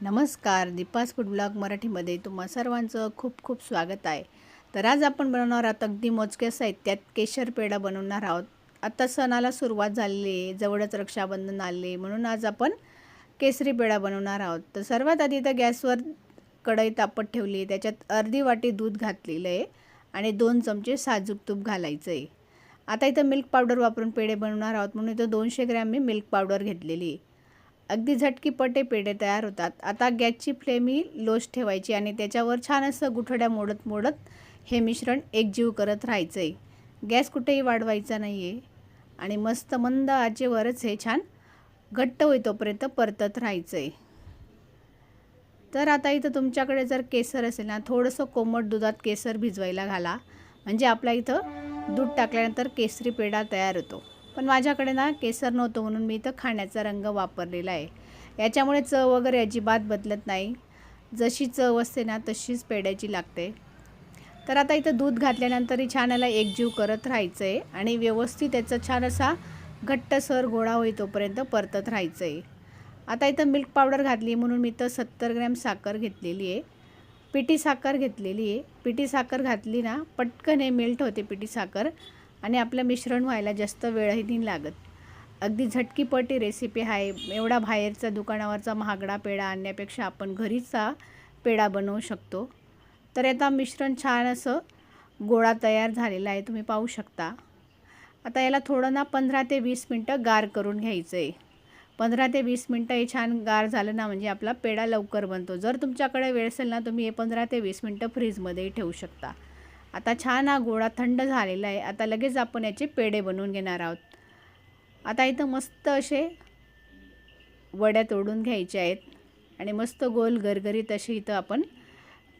नमस्कार, Deepa's food blog मराठीमध्ये तुम्हा सर्वांचं खूप खूप स्वागत आहे. तर आज आपण बनवणार आहोत अगदी मोजक्या साहित्यात केशर पेढा बनवणार आहोत. आता सणाला सुरुवात झालेली आहे, जवळच रक्षाबंधन आले म्हणून आज आपण केसरी पेढा बनवणार आहोत. तर सर्वात आधी तर गॅसवर कढई तापत ठेवली आहे, त्याच्यात अर्धी वाटी दूध घातलेलं आहे आणि 2 चमचे साजूक तूप घालायचं आहे. आता इथं मिल्क पावडर वापरून पेढे बनवणार आहोत म्हणून इथं 200 ग्रॅम मी मिल्क पावडर घेतलेली आहे. अगदी झटकीपटे पेढे तयार होतात. आता गॅसची फ्लेम ही लोच ठेवायची आणि त्याच्यावर छान असं गुठळ्या मोडत मोडत हे मिश्रण एकजीव करत राहायचं आहे. गॅस कुठेही वाढवायचा नाही आहे आणि मस्त मंद आचेवरच हे छान घट्ट होईतोपर्यंत परतत राहायचं आहे. तर आता इथं तुमच्याकडे जर केसर असेल ना, थोडंसं कोमट दुधात केसर भिजवायला घाला, म्हणजे आपल्या इथं दूध टाकल्यानंतर केसरी पेढा तयार होतो. पण माझ्याकडे ना केसर नव्हतं म्हणून मी इथं खाण्याचा रंग वापरलेला आहे. याच्यामुळे चव वगैरे अजिबात बदलत नाही, जशी चव असते ना तशीच पेढ्याची लागते. तर आता इथं दूध घातल्यानंतर छान याला एकजीव करत राहायचं आहे आणि व्यवस्थित त्याचा छान असा घट्टसर गोळा होईतोपर्यंत परतत राहायचं आहे. आता इथं मिल्क पावडर घातली म्हणून मी इथं 70 ग्रॅम साखर घेतलेली आहे. पिठी साखर घेतलेली आहे. पिठी साखर घातली ना पटकन हे मेल्ट होते पिठी साखर आणि आपलं मिश्रण व्हायला जास्त वेळही नाही लागत. अगदी झटकीपटी रेसिपी आहे. एवढा बाहेरचा दुकानावरचा महागडा पेढा आणण्यापेक्षा आपण घरीच हा पेढा बनवू शकतो. तर आता मिश्रण छान असं गोळा तयार झालेला आहे, तुम्ही पाहू शकता. आता याला थोडं ना 15 ते 20 मिनटं गार करून घ्यायचं आहे. 15 ते 20 मिनटं हे छान गार झालं ना म्हणजे आपला पेढा लवकर बनतो. जर तुमच्याकडे वेळ असेल ना तुम्ही हे 15 ते 20 मिनटं फ्रीजमध्येही ठेवू शकता. आता छान हा गोळा थंड झालेला आहे. आता लगेच आपण याचे पेढे बनवून घेणार आहोत. आता इथं मस्त असे वड्या तोडून घ्यायच्या आहेत आणि मस्त गोल गरगरीत असे इथं आपण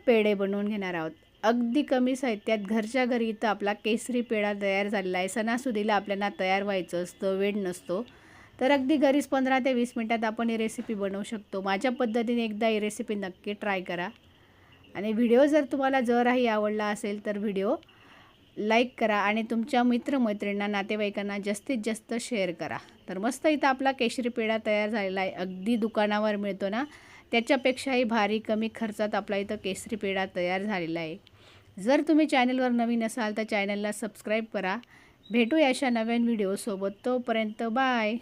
पेढे बनवून घेणार आहोत. अगदी कमी साहित्यात घरच्या घरी इथं आपला केसरी पेढा तयार झालेला आहे. सणासुदीला आपल्याला तयार व्हायचं असतं, वेळ नसतो, तर अगदी घरीच 15 ते 20 मिनटात आपण ही रेसिपी बनवू शकतो. माझ्या पद्धतीने एकदा ही रेसिपी नक्की ट्राय करा आणि व्हिडिओ जर तुम्हाला जराही आवडला असेल तर व्हिडिओ लाईक करा आणि तुमच्या मित्रमैत्रिणींना, नातेवाईकांना जास्तीत जास्त शेअर करा. तर मस्त इथं आपला केशरी पेढा तयार झालेला आहे. अगदी दुकानावर मिळतो ना त्याच्यापेक्षाही भारी कमी खर्चात आपला इथं केसरी पेढा तयार झालेला आहे. जर तुम्ही चॅनलवर नवीन असाल तर चॅनलला सबस्क्राईब करा. भेटूया अशा नवीन व्हिडिओसोबत. तोपर्यंत बाय.